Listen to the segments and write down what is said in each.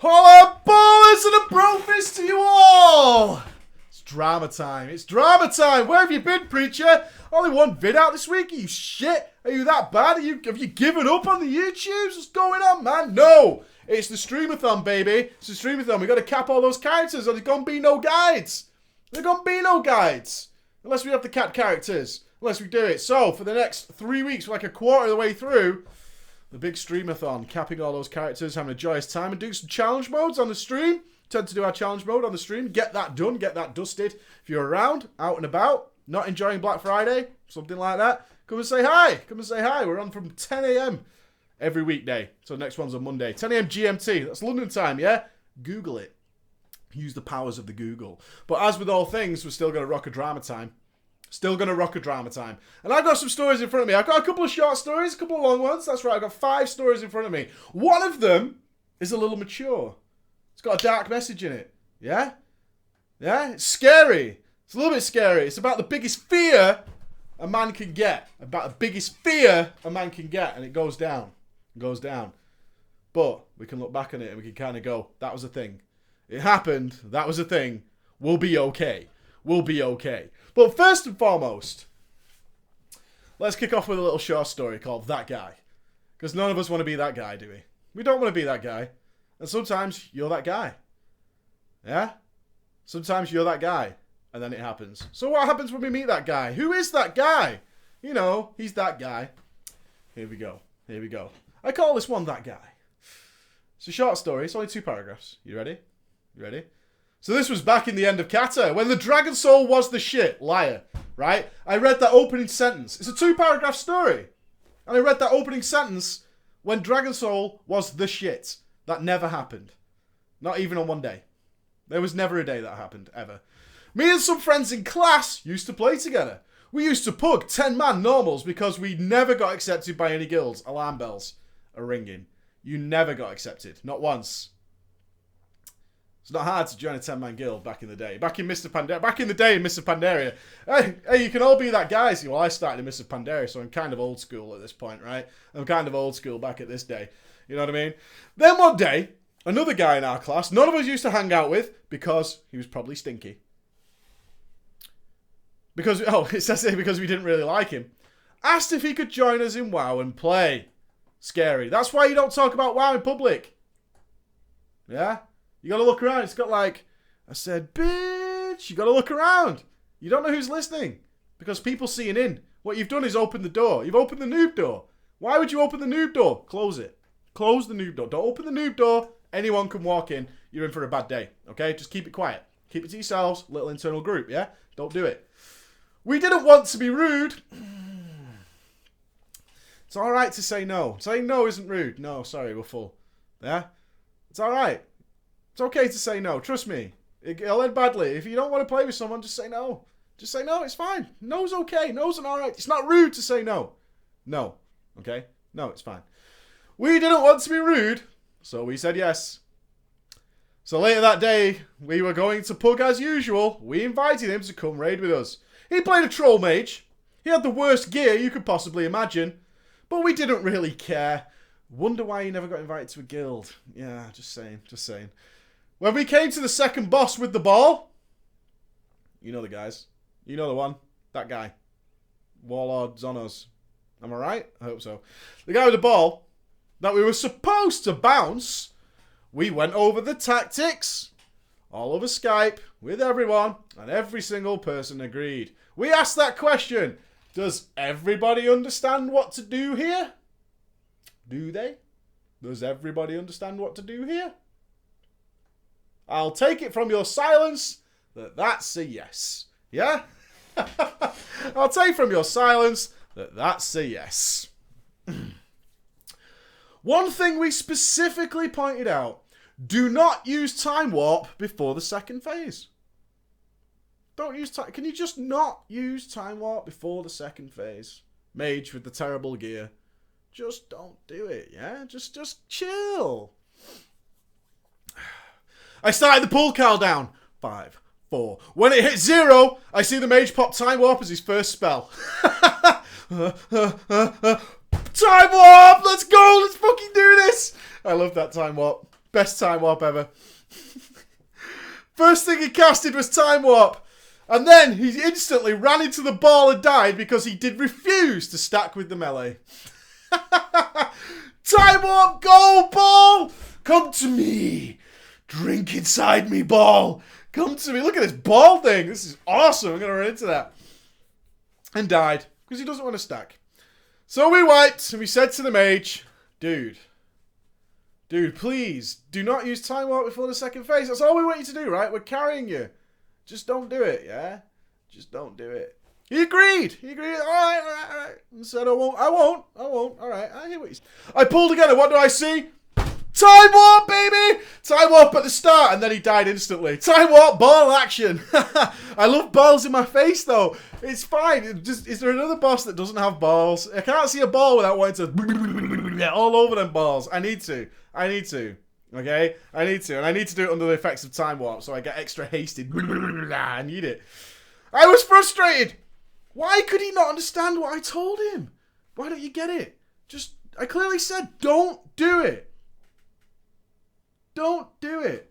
Holla ballers and a bro fist to you all! It's drama time. It's drama time. Where have you been, preacher? Only one vid out this week? Are you shit? Are you that bad? Have you given up on the YouTubes? What's going on, man? No! It's the streamathon, baby. It's the streamathon. We got to cap all those characters or there's going to be no guides. There's going to be no guides. Unless we have to cap characters. Unless we do it. So, for the next 3 weeks, we're like a quarter of the way through the big streamathon, capping all those characters, having a joyous time, and doing some challenge modes on the stream. Tend to do our challenge mode on the stream. Get that done. Get that dusted. If you're around, out and about, not enjoying Black Friday, something like that, come and say hi. Come and say hi. We're on from 10 a.m. every weekday. So the next one's on Monday. 10 a.m. GMT. That's London time, yeah? Google it. Use the powers of the Google. But as with all things, we're still going to rock a drama time. Still going to rock a drama time. And I've got some stories in front of me. I've got a couple of short stories, a couple of long ones. That's right, I've got 5 stories in front of me. One of them is a little mature. It's got a dark message in it. Yeah? Yeah? It's scary. It's a little bit scary. It's about the biggest fear a man can get. About the biggest fear a man can get. And it goes down. It goes down. But we can look back on it and we can kind of go, that was a thing. It happened. That was a thing. We'll be okay. We'll be okay. But first and foremost, let's kick off with a little short story called That Guy. Because none of us want to be that guy, do we? We don't want to be that guy. And sometimes you're that guy. Yeah? Sometimes you're that guy. And then it happens. So what happens when we meet that guy? Who is that guy? You know, he's that guy. Here we go. Here we go. I call this one That Guy. It's a short story. It's only 2 paragraphs. You ready? You ready? So this was back in the end of Kata, when the Dragon Soul was the shit. Liar. Right? I read that opening sentence. It's a 2-paragraph story. And I read that opening sentence when Dragon Soul was the shit. That never happened. Not even on one day. There was never a day that happened, ever. Me and some friends in class used to play together. We used to pug 10-man normals because we never got accepted by any guilds. Alarm bells are ringing. You never got accepted. Not once. It's not hard to join a 10-man guild back in the day. Back in the day in Mr. Pandaria. Hey, you can all be that guy. See, well, I started in Mr. Pandaria, so I'm kind of old school at this point, right? I'm kind of old school back at this day. You know what I mean? Then one day, another guy in our class, none of us used to hang out with because he was probably stinky. It says here because we didn't really like him. Asked if he could join us in WoW and play. Scary. That's why you don't talk about WoW in public. Yeah? You gotta look around. It's got like, I said, bitch. You gotta look around. You don't know who's listening. Because people seeing in. What you've done is open the door. You've opened the noob door. Why would you open the noob door? Close it. Close the noob door. Don't open the noob door. Anyone can walk in. You're in for a bad day. Okay? Just keep it quiet. Keep it to yourselves. Little internal group, yeah? Don't do it. We didn't want to be rude. It's alright to say no. Saying no isn't rude. No, sorry, we're full. Yeah? It's alright. It's okay to say no. Trust me. It'll end badly. If you don't want to play with someone, just say no. Just say no. It's fine. No's okay. No's an alright. It's not rude to say no. No. Okay? No, it's fine. We didn't want to be rude, so we said yes. So later that day, we were going to pug as usual. We invited him to come raid with us. He played a troll mage. He had the worst gear you could possibly imagine. But we didn't really care. Wonder why he never got invited to a guild. Yeah, just saying. Just saying. When we came to the second boss with the ball. You know the guys. You know the one. That guy. Warlord Zonos. Am I right? I hope so. The guy with the ball that we were supposed to bounce. We went over the tactics. All over Skype. With everyone. And every single person agreed. We asked that question. Does everybody understand what to do here? Do they? Does everybody understand what to do here? I'll take it from your silence that that's a yes. Yeah? I'll take from your silence that that's a yes. One thing we specifically pointed out. Do not use Time Warp before the second phase. Don't use time. Can you just not use Time Warp before the second phase? Mage with the terrible gear. Just don't do it, yeah? Just chill. I started the pull countdown. 5, 4. When it hit 0, I see the mage pop Time Warp as his first spell. Time Warp! Let's go! Let's fucking do this! I love that Time Warp. Best Time Warp ever. First thing he casted was Time Warp. And then he instantly ran into the ball and died because he did refuse to stack with the melee. Time Warp, go, ball! Come to me. Drink inside me, ball. Come to me. Look at this ball thing. This is awesome. I'm going to run into that. And died because he doesn't want to stack. So we wiped and we said to the mage, dude, please do not use Time Warp before the second phase. That's all we want you to do, right? We're carrying you. Just don't do it, yeah? Just don't do it. He agreed. All right. And said, I won't. All right, I hear what you said. I pulled again, and what do I see? Time Warp, baby! Time Warp at the start, and then he died instantly. Time Warp, ball action. I love balls in my face, though. It's fine. Is there another boss that doesn't have balls? I can't see a ball without wanting to all over them balls. I need to. Okay? I need to. And I need to do it under the effects of Time Warp, so I get extra hasted. I need it. I was frustrated. Why could he not understand what I told him? Why don't you get it? I clearly said, don't do it. Don't do it.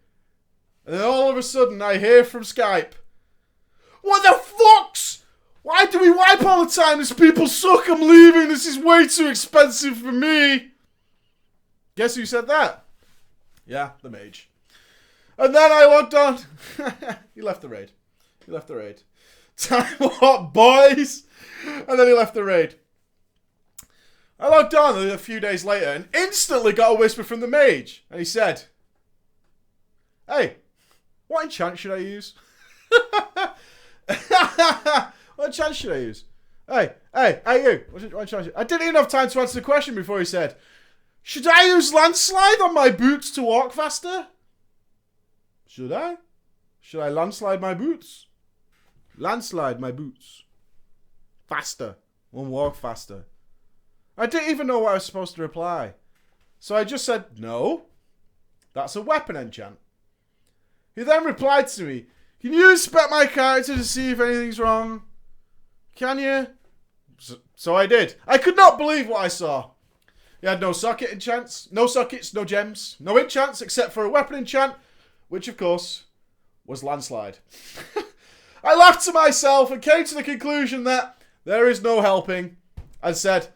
And then all of a sudden, I hear from Skype, what the fucks? Why do we wipe all the time? These people suck. I'm leaving. This is way too expensive for me. Guess who said that? Yeah, the mage. And then I logged on. He left the raid. Time Warp, boys. And then he left the raid. I logged on a few days later and instantly got a whisper from the mage. And he said, hey, what enchant should I use? What enchant should I use? Hey, you. What enchant I didn't even have time to answer the question before he said, should I use landslide on my boots to walk faster? Should I? Should I landslide my boots? Landslide my boots. Faster. One walk faster. I didn't even know what I was supposed to reply. So I just said, no. That's a weapon enchant. He then replied to me, can you inspect my character to see if anything's wrong? Can you? So I did. I could not believe what I saw. He had no socket enchants, no sockets, no gems, no enchants except for a weapon enchant, which of course was landslide. I laughed to myself and came to the conclusion that there is no helping and said,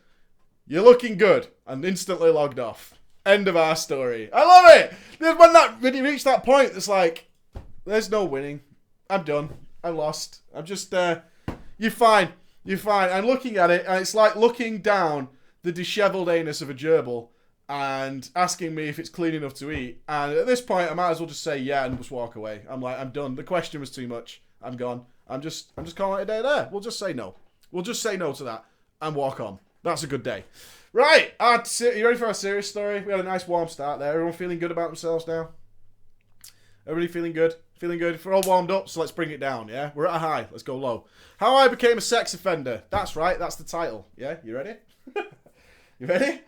you're looking good, and instantly logged off. End of our story. I love it! When you reach that point, it's like, there's no winning. I'm done. I'm lost. I'm just, you're fine. I'm looking at it, and it's like looking down the disheveled anus of a gerbil and asking me if it's clean enough to eat. And at this point, I might as well just say yeah and just walk away. I'm like, I'm done. The question was too much. I'm gone. I'm just calling it a day there. We'll just say no. We'll just say no to that and walk on. That's a good day. Right. You ready for our serious story? We had a nice warm start there. Everyone feeling good about themselves now? Everybody feeling good? Feeling good? We're all warmed up, so let's bring it down, yeah? We're at a high. Let's go low. How I became a sex offender. That's right. That's the title. Yeah? You ready? You ready?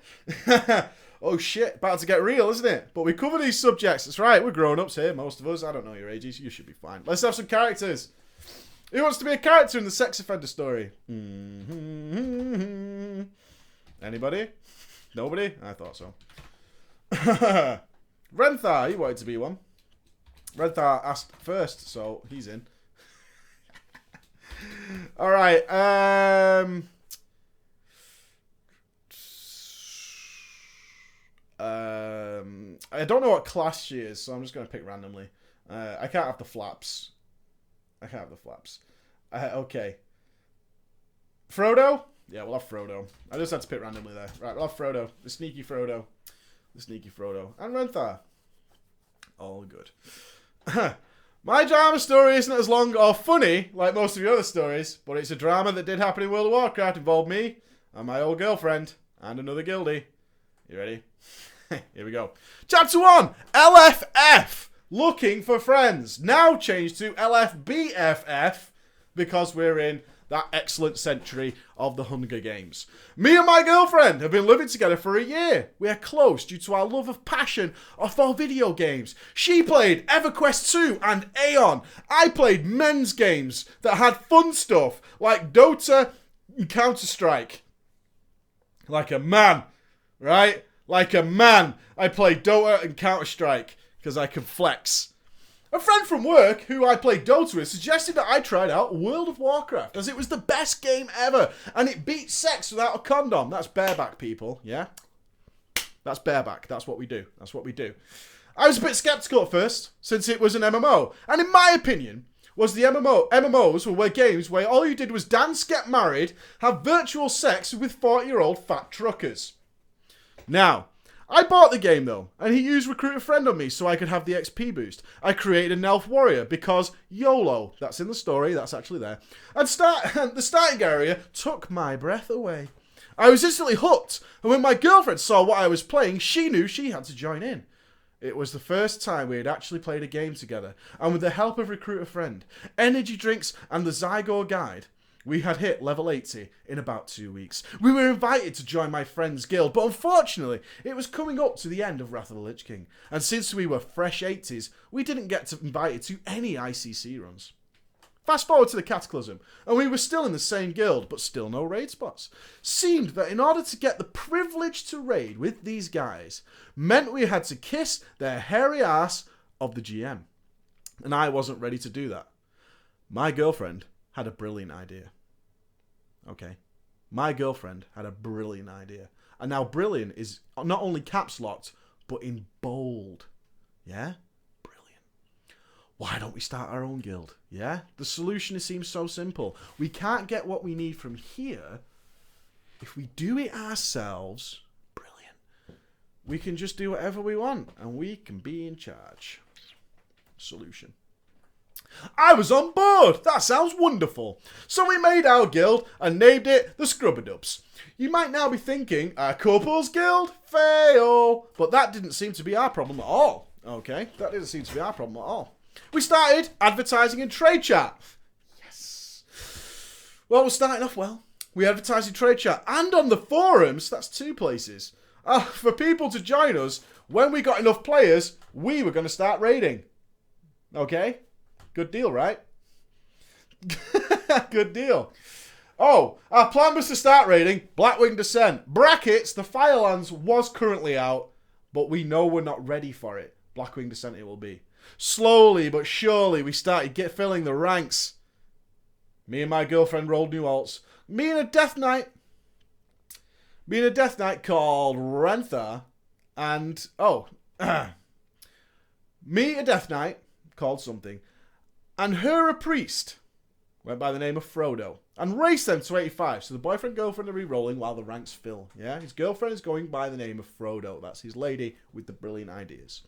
Oh, shit. About to get real, isn't it? But we cover these subjects. That's right. We're grown-ups here, most of us. I don't know your ages. You should be fine. Let's have some characters. Who wants to be a character in the sex offender story? Anybody? Nobody? I thought so. Renthar, he wanted to be one. Renthar asked first, so he's in. Alright, I don't know what class she is, so I'm just going to pick randomly. I can't have the flaps. Okay. Frodo? Yeah, we'll have Frodo. I just had to pick randomly there. Right, we'll have Frodo. The sneaky Frodo. And Renthar. All good. My drama story isn't as long or funny like most of your other stories, but it's a drama that did happen in World of Warcraft. Involved me and my old girlfriend and another guildie. You ready? Here we go. Chapter 1. LFF. Looking for friends. Now changed to LFBFF because we're in that excellent century of the Hunger Games. Me and my girlfriend have been living together for a year. We are close due to our love of passion for video games. She played EverQuest 2 and Aeon. I played men's games that had fun stuff like Dota and Counter-Strike. Like a man, right? Like a man, I play Dota and Counter-Strike because I can flex. A friend from work who I played Dota with suggested that I tried out World of Warcraft as it was the best game ever and it beats sex without a condom. That's bareback, people, yeah? That's bareback. That's what we do. That's what we do. I was a bit skeptical at first since it was an MMO. And in my opinion, was the MMOs were games where all you did was dance, get married, have virtual sex with 40-year-old fat truckers. Now, I bought the game though, and he used Recruit a Friend on me so I could have the XP boost. I created an elf warrior because YOLO, that's in the story, that's actually there. And the starting area took my breath away. I was instantly hooked, and when my girlfriend saw what I was playing, she knew she had to join in. It was the first time we had actually played a game together, and with the help of Recruit a Friend, energy drinks, and the Zygo guide, we had hit level 80 in about 2 weeks. We were invited to join my friend's guild, but unfortunately, it was coming up to the end of Wrath of the Lich King, and since we were fresh 80s, we didn't get invited to any ICC runs. Fast forward to the Cataclysm, and we were still in the same guild, but still no raid spots. Seemed that in order to get the privilege to raid with these guys, meant we had to kiss their hairy ass of the GM. And I wasn't ready to do that. My girlfriend had a brilliant idea. Okay. My girlfriend had a brilliant idea. And now brilliant is not only caps locked, but in bold. Yeah? Brilliant. Why don't we start our own guild? Yeah? The solution seems so simple. We can't get what we need from here. If we do it ourselves, brilliant. We can just do whatever we want and we can be in charge. Solution. I was on board. That sounds wonderful. So we made our guild and named it the Scrubberdubs. You might now be thinking, a couples guild? Fail. But that didn't seem to be our problem at all. Okay, that didn't seem to be our problem at all. We started advertising in trade chat. Yes. Well, we're starting off well. We advertised in trade chat and on the forums. That's 2 places. For people to join us. When we got enough players, we were going to start raiding. Okay. Good deal, right? Good deal. Oh, our plan was to start raiding Blackwing Descent. Brackets, the Firelands was currently out, but we know we're not ready for it. Blackwing Descent it will be. Slowly but surely we started filling the ranks. Me and my girlfriend rolled new alts. Me and a Death Knight called Renthar. And, me a Death Knight called something. And her a priest went by the name of Frodo and raced them to 85. So the boyfriend-girlfriend are re-rolling while the ranks fill. Yeah, his girlfriend is going by the name of Frodo. That's his lady with the brilliant ideas.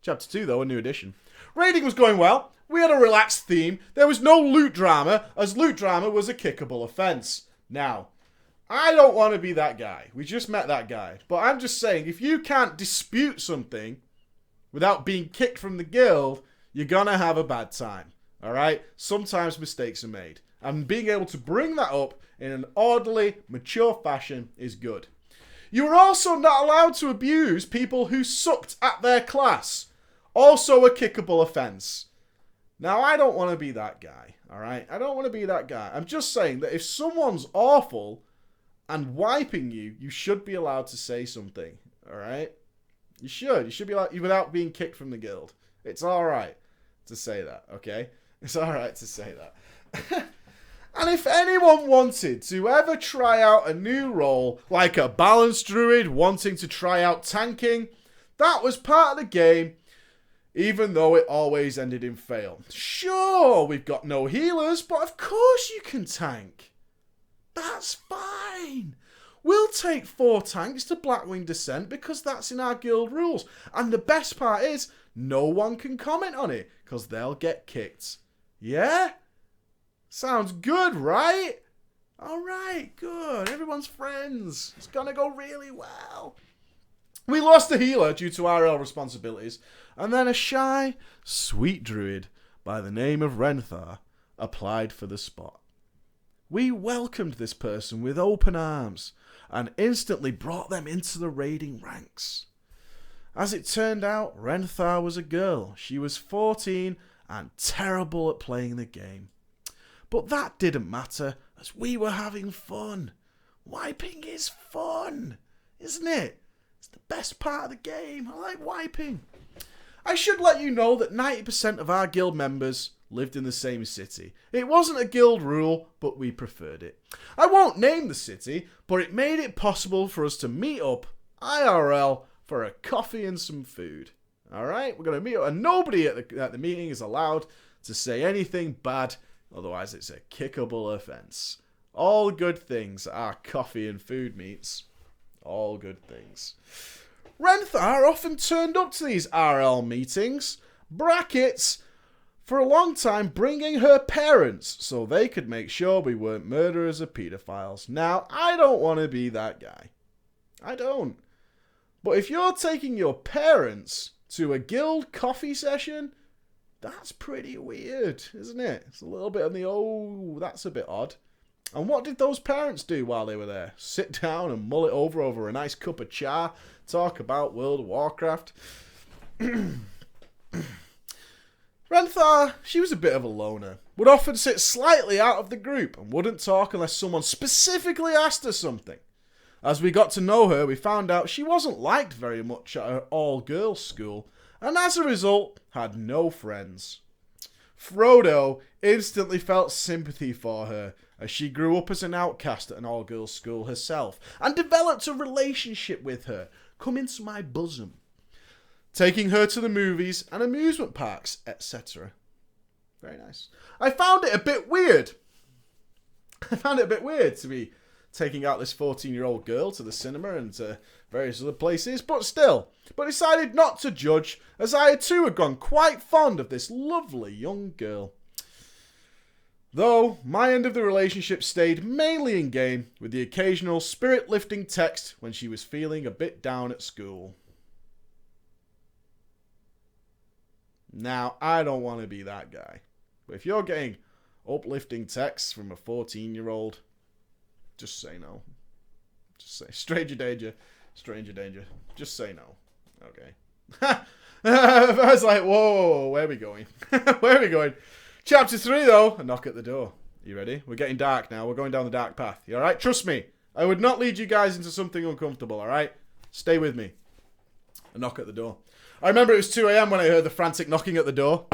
Chapter 2, though, a new edition. Raiding was going well. We had a relaxed theme. There was no loot drama, as loot drama was a kickable offense. Now, I don't want to be that guy. We just met that guy. But I'm just saying, if you can't dispute something without being kicked from the guild, you're going to have a bad time, all right? Sometimes mistakes are made. And being able to bring that up in an orderly, mature fashion is good. You are also not allowed to abuse people who sucked at their class. Also a kickable offense. Now, I don't want to be that guy, all right? I don't want to be that guy. I'm just saying that if someone's awful and wiping you, you should be allowed to say something, all right? You should. You should be allowed, without being kicked from the guild. It's all right to say that, okay? It's alright to say that. And if anyone wanted to ever try out a new role, like a balanced druid wanting to try out tanking, that was part of the game, even though it always ended in fail. Sure, we've got no healers, but of course you can tank. That's fine. We'll take 4 tanks to Blackwing Descent because that's in our guild rules. And the best part is, no one can comment on it because they'll get kicked. Yeah? Sounds good, right? Alright, good. Everyone's friends. It's gonna go really well. We lost a healer due to RL responsibilities, and then a shy, sweet druid by the name of Renthar applied for the spot. We welcomed this person with open arms and instantly brought them into the raiding ranks. As it turned out, Renthar was a girl. She was 14 and terrible at playing the game. But that didn't matter, as we were having fun. Wiping is fun, isn't it? It's the best part of the game. I like wiping. I should let you know that 90% of our guild members lived in the same city. It wasn't a guild rule, but we preferred it. I won't name the city, but it made it possible for us to meet up IRL for a coffee and some food. Alright, we're going to meet up, and nobody at the meeting is allowed to say anything bad, otherwise it's a kickable offence. All good things are coffee and food meets. All good things. Renthar often turned up to these RL meetings, brackets, for a long time bringing her parents so they could make sure we weren't murderers or paedophiles. Now, I don't want to be that guy. I don't. But if you're taking your parents to a guild coffee session, that's pretty weird, isn't it? It's a little bit on the, oh, that's a bit odd. And what did those parents do while they were there? Sit down and mull it over a nice cup of cha, talk about World of Warcraft. Renthar, she was a bit of a loner. Would often sit slightly out of the group and wouldn't talk unless someone specifically asked her something. As we got to know her, we found out she wasn't liked very much at her all-girls school, and as a result, had no friends. Frodo instantly felt sympathy for her, as she grew up as an outcast at an all-girls school herself, and developed a relationship with her. Come into my bosom. Taking her to the movies and amusement parks, etc. Very nice. I found it a bit weird to be taking out this 14-year-old girl to the cinema and to various other places, but decided not to judge, as I too had gone quite fond of this lovely young girl. Though my end of the relationship stayed mainly in game, with the occasional spirit-lifting text when she was feeling a bit down at school. Now, I don't want to be that guy, but if you're getting uplifting texts from a 14-year-old, just say no. Just say, stranger danger. Just say no. Okay. I was like, whoa, where are we going? Where are we going? Chapter 3, though, a knock at the door. You ready? We're getting dark now. We're going down the dark path. You alright? Trust me. I would not lead you guys into something uncomfortable, alright? Stay with me. A knock at the door. I remember it was 2 a.m. when I heard the frantic knocking at the door.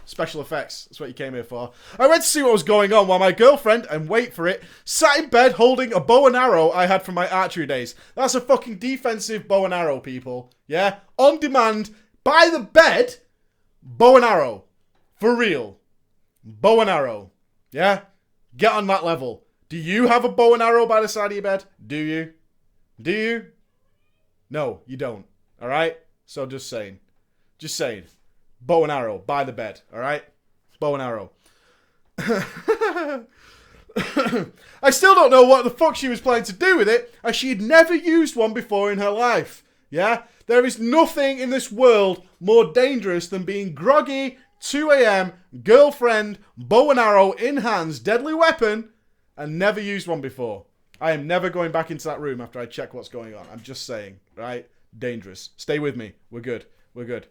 Special effects. That's what you came here for. I went to see what was going on while my girlfriend, and wait for it, sat in bed holding a bow and arrow I had from my archery days. That's a fucking defensive bow and arrow, people. Yeah? On demand, by the bed, bow and arrow. For real. Bow and arrow. Yeah? Get on that level. Do you have a bow and arrow by the side of your bed? Do you? Do you? No, you don't. Alright? So just saying. Just saying. Bow and arrow by the bed. Alright? Bow and arrow. I still don't know what the fuck she was planning to do with it, as she had never used one before in her life. Yeah? There is nothing in this world more dangerous than being groggy, 2 a.m, girlfriend, bow and arrow in hands, deadly weapon, and never used one before. I am never going back into that room after I check what's going on. I'm just saying, right? Dangerous. Stay with me. We're good. We're good.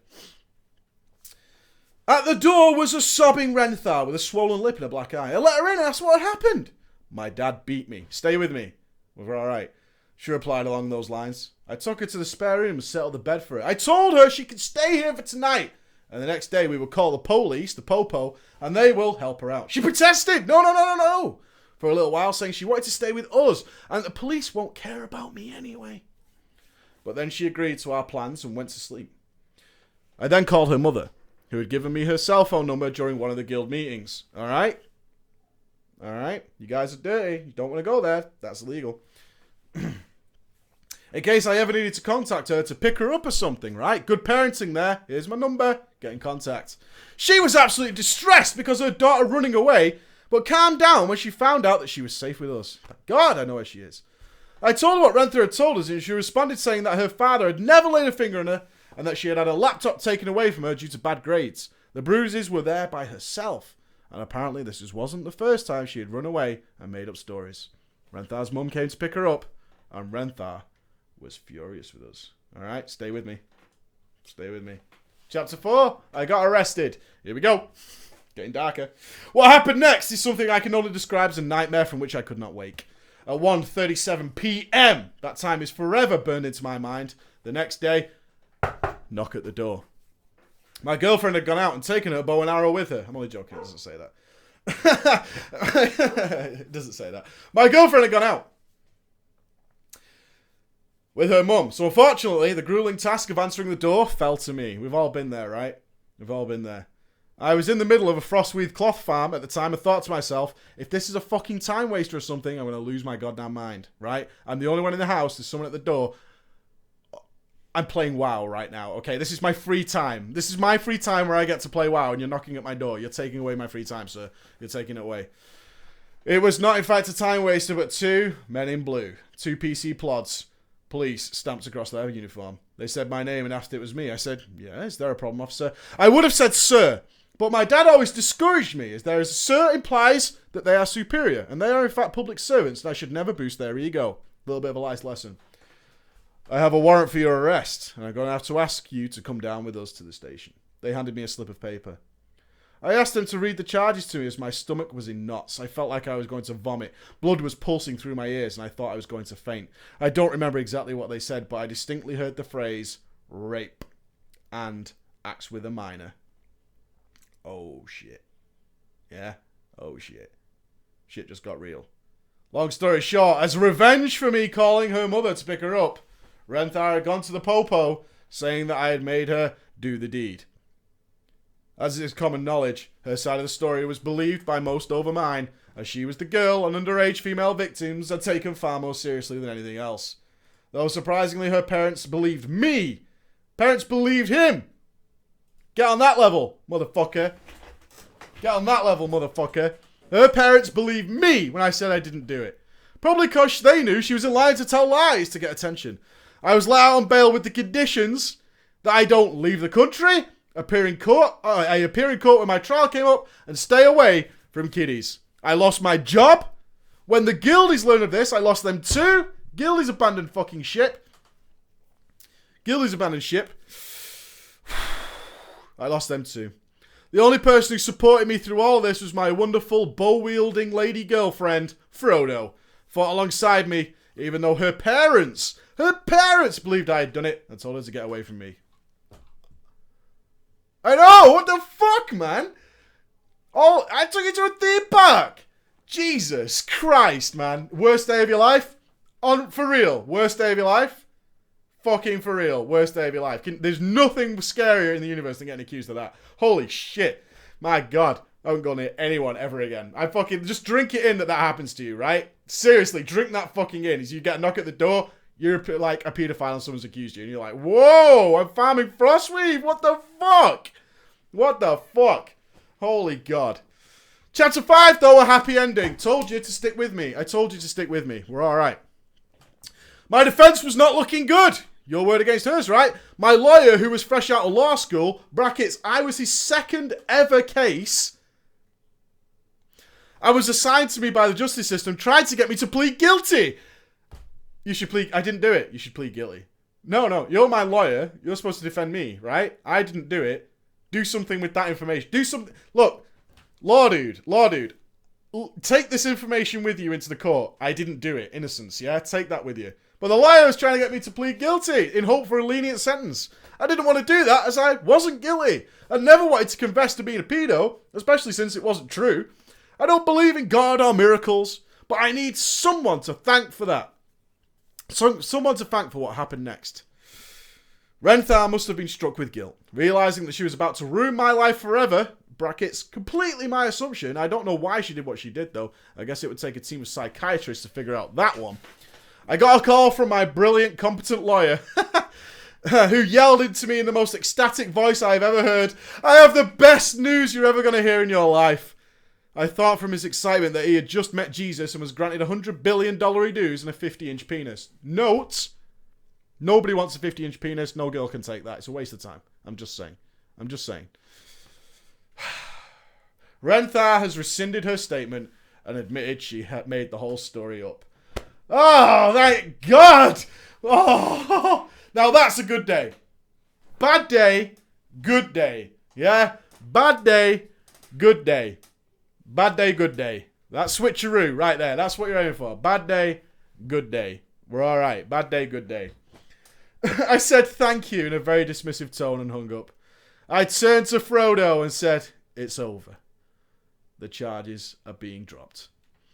At the door was a sobbing Renthar with a swollen lip and a black eye. I let her in and asked what had happened. My dad beat me. Stay with me. We're alright. She replied along those lines. I took her to the spare room and settled the bed for her. I told her she could stay here for tonight. And the next day we would call the police, the popo, and they will help her out. She protested. No. For a little while, saying she wanted to stay with us and the police won't care about me anyway. But then she agreed to our plans and went to sleep. I then called her mother, who had given me her cell phone number during one of the guild meetings. Alright? Alright? You guys are dirty. You don't want to go there. That's illegal. In case I ever needed to contact her to pick her up or something, right? Good parenting there. Here's my number. Get in contact. She was absolutely distressed because her daughter running away, but calmed down when she found out that she was safe with us. Thank God I know where she is. I told her what Renthar had told us, and she responded saying that her father had never laid a finger on her, and that she had had a laptop taken away from her due to bad grades. The bruises were there by herself, and apparently this wasn't the first time she had run away and made up stories. Renthar's mum came to pick her up, and Renthar was furious with us. Alright, stay with me. Stay with me. Chapter 4, I got arrested. Here we go. Getting darker. What happened next is something I can only describe as a nightmare from which I could not wake. At 1:37 p.m, that time is forever burned into my mind. The next day, knock at the door. My girlfriend had gone out and taken her bow and arrow with her. I'm only joking, it doesn't say that. It doesn't say that. My girlfriend had gone out with her mum. So unfortunately, the grueling task of answering the door fell to me. We've all been there, right? We've all been there. I was in the middle of a frostweed cloth farm at the time. I thought to myself, if this is a fucking time waster or something, I'm going to lose my goddamn mind, right? I'm the only one in the house. There's someone at the door. I'm playing WoW right now, okay? This is my free time. This is my free time where I get to play WoW, and you're knocking at my door. You're taking away my free time, sir. You're taking it away. It was not, in fact, a time waster, but 2 men in blue. 2 PC plods. Police stamped across their uniform. They said my name and asked if it was me. I said, yeah, is there a problem, officer? I would have said sir, but my dad always discouraged me, as there is sir implies that they are superior, and they are, in fact, public servants, and I should never boost their ego. A little bit of a life lesson. I have a warrant for your arrest, and I'm going to have to ask you to come down with us to the station. They handed me a slip of paper. I asked them to read the charges to me as my stomach was in knots. I felt like I was going to vomit. Blood was pulsing through my ears, and I thought I was going to faint. I don't remember exactly what they said, but I distinctly heard the phrase, rape, and acts with a minor. Oh, shit. Yeah? Oh, shit. Shit just got real. Long story short, as revenge for me calling her mother to pick her up, Renthar had gone to the popo, saying that I had made her do the deed. As is common knowledge, her side of the story was believed by most over mine, as she was the girl and underage female victims are taken far more seriously than anything else. Though surprisingly, her parents believed me. Parents believed him. Get on that level, motherfucker. Get on that level, motherfucker. Her parents believed me when I said I didn't do it. Probably because they knew she was in line to tell lies to get attention. I was let out on bail with the conditions that I don't leave the country, I appear in court when my trial came up, and stay away from kiddies. I lost my job. When the guildies learned of this, I lost them too. Guildies abandoned fucking ship. Guildies abandoned ship. I lost them too. The only person who supported me through all this was my wonderful bow-wielding lady girlfriend, Frodo. Fought alongside me, even though her parents believed I had done it and told her to get away from me. I know, what the fuck, man? Oh, I took you to a theme park. Jesus Christ, man. Worst day of your life? For real, worst day of your life? Fucking for real, worst day of your life. There's nothing scarier in the universe than getting accused of that. Holy shit. My God. I won't go near anyone ever again. I fucking just drink it in that happens to you, right? Seriously, drink that fucking in. As you get a knock at the door, you're like a paedophile and someone's accused you. And you're like, whoa, I'm farming frostweed. What the fuck? What the fuck? Holy God. Chapter 5, though, a happy ending. Told you to stick with me. I told you to stick with me. We're all right. My defense was not looking good. Your word against hers, right? My lawyer, who was fresh out of law school, brackets, I was his second ever case. I was assigned to me by the justice system, tried to get me to plead guilty. You should plead, I didn't do it. You should plead guilty. No, you're my lawyer. You're supposed to defend me, right? I didn't do it. Do something with that information. Do something. Look, law dude, take this information with you into the court. I didn't do it. Innocence, yeah? Take that with you. But the lawyer was trying to get me to plead guilty in hope for a lenient sentence. I didn't want to do that as I wasn't guilty. I never wanted to confess to being a pedo, especially since it wasn't true. I don't believe in God or miracles, but I need someone to thank for that. Someone to thank for what happened next. Renthar must have been struck with guilt, realising that she was about to ruin my life forever. Brackets, completely my assumption. I don't know why she did what she did, though. I guess it would take a team of psychiatrists to figure out that one. I got a call from my brilliant, competent lawyer, who yelled into me in the most ecstatic voice I've ever heard, I have the best news you're ever going to hear in your life. I thought from his excitement that he had just met Jesus and was granted $100 billion dues and a 50-inch penis. Note, nobody wants a 50-inch penis. No girl can take that. It's a waste of time. I'm just saying. Renthar has rescinded her statement and admitted she had made the whole story up. Oh, thank God! Oh, now that's a good day. Bad day, good day. Yeah? Bad day, good day. Bad day, good day. That's switcheroo right there. That's what you're aiming for. Bad day, good day. We're all right. Bad day, good day. I said thank you in a very dismissive tone and hung up. I turned to Frodo and said, it's over. The charges are being dropped.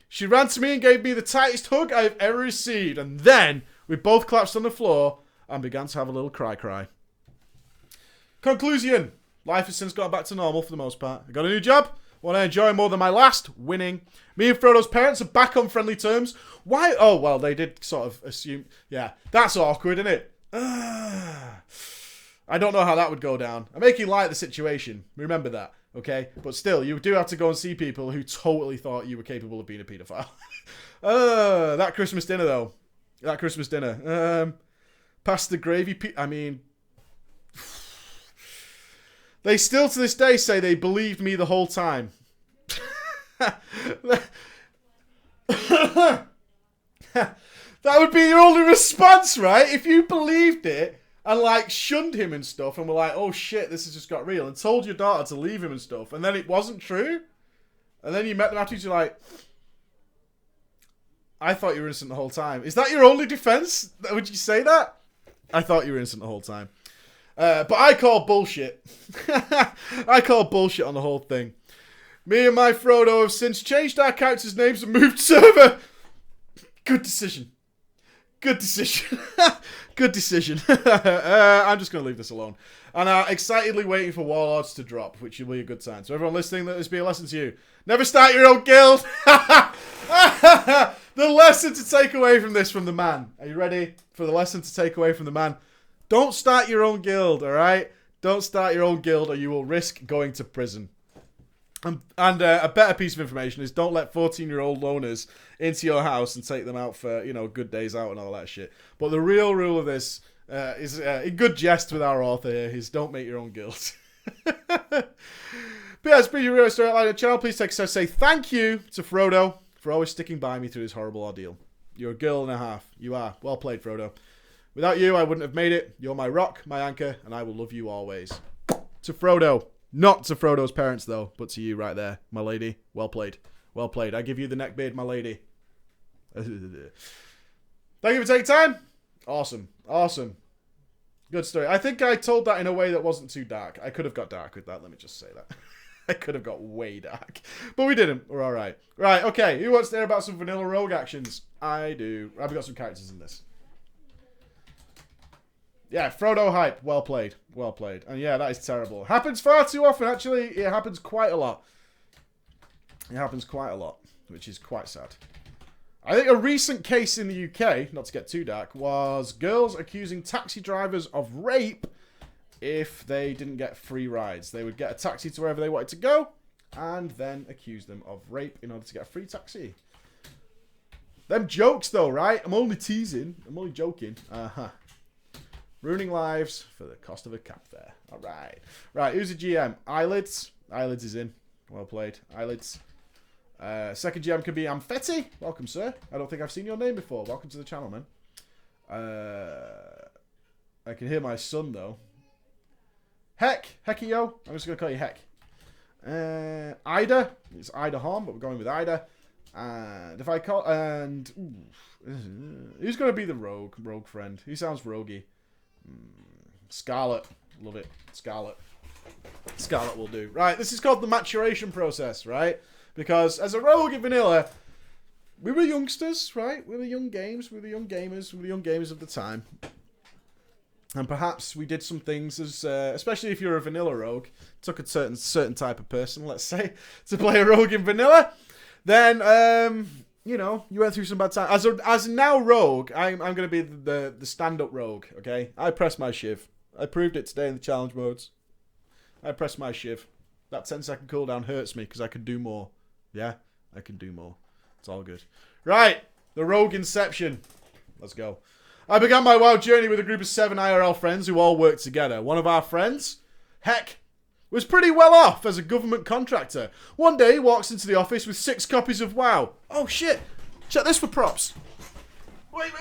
She ran to me and gave me the tightest hug I've ever received, and then we both collapsed on the floor and began to have a little cry. Conclusion. Life has since got back to normal for the most part. I got a new job. One I enjoy more than my last, winning. Me and Frodo's parents are back on friendly terms. Why? Oh, well, they did sort of assume. Yeah, that's awkward, isn't it? I don't know how that would go down. I'm making light of the situation. Remember that, okay? But still, you do have to go and see people who totally thought you were capable of being a paedophile. That Christmas dinner, though. That Christmas dinner. Past the gravy... I mean... They still, to this day, say they believed me the whole time. That would be your only response, right? If you believed it and, like, shunned him and stuff and were like, oh, shit, this has just got real, and told your daughter to leave him and stuff, and then it wasn't true, and then you met them afterwards, you're like, I thought you were innocent the whole time. Is that your only defense? Would you say that? I thought you were innocent the whole time. But I call bullshit. I call bullshit on the whole thing. Me and my Frodo have since changed our characters' names and moved server. Good decision. Good decision. Good decision. I'm just going to leave this alone. And excitedly waiting for Warlords to drop, which will be a good sign. So everyone listening, let this be a lesson to you. Never start your own guild. The lesson to take away from this from the man. Are you ready for the lesson to take away from the man? Don't start your own guild, alright? Don't start your own guild or you will risk going to prison. And a better piece of information is don't let 14-year-old loners into your house and take them out for, you know, good days out and all that shit. But the real rule of this is, in good jest with our author here, is don't make your own guild. But yeah, it's pretty real story outline of the channel. Please take a second to say thank you to Frodo for always sticking by me through this horrible ordeal. You're a girl and a half. You are. Well played, Frodo. Without you, I wouldn't have made it. You're my rock, my anchor, and I will love you always. To Frodo. Not to Frodo's parents, though, but to you right there, my lady. Well played. Well played. I give you the neckbeard, my lady. Thank you for taking time. Awesome. Awesome. Good story. I think I told that in a way that wasn't too dark. I could have got dark with that, let me just say that. I could have got way dark. But we didn't. We're alright. Right, okay. Who wants to hear about some vanilla rogue actions? I do. I've got some characters in this. Yeah, Frodo hype. Well played. Well played. And yeah, that is terrible. Happens far too often, actually. It happens quite a lot. It happens quite a lot, which is quite sad. I think a recent case in the UK, not to get too dark, was girls accusing taxi drivers of rape if they didn't get free rides. They would get a taxi to wherever they wanted to go and then accuse them of rape in order to get a free taxi. Them jokes, though, right? I'm only teasing. I'm only joking. Uh-huh. Ruining lives for the cost of a cab fare. All right. Right, who's the GM? Eyelids. Eyelids is in. Well played. Eyelids. Second GM could be Amfetti. Welcome, sir. I don't think I've seen your name before. Welcome to the channel, man. I can hear my son, though. Heck. Hecky-yo. I'm just going to call you Heck. Ida. It's Ida Horn, but we're going with Ida. And if I call... And... Ooh, who's going to be the rogue friend? Who sounds roguey? Scarlet. Love it. Scarlet. Scarlet will do. Right, this is called the maturation process, right? Because as a rogue in vanilla, we were youngsters, right? We were young games. We were the young gamers. We were the young gamers of the time. And perhaps we did some things, as especially if you're a vanilla rogue, took a certain type of person, let's say, to play a rogue in vanilla. Then, you know, you went through some bad times. As now rogue, I'm going to be the stand-up rogue, okay? I press my shiv. I proved it today in the challenge modes. I press my shiv. That 10-second cooldown hurts me because I could do more. Yeah, I can do more. It's all good. Right, the rogue inception. Let's go. I began my wild journey with a group of 7 IRL friends who all worked together. One of our friends, Heck, was pretty well off as a government contractor. One day he walks into the office with 6 copies of WoW. Oh shit, check this for props. Wait.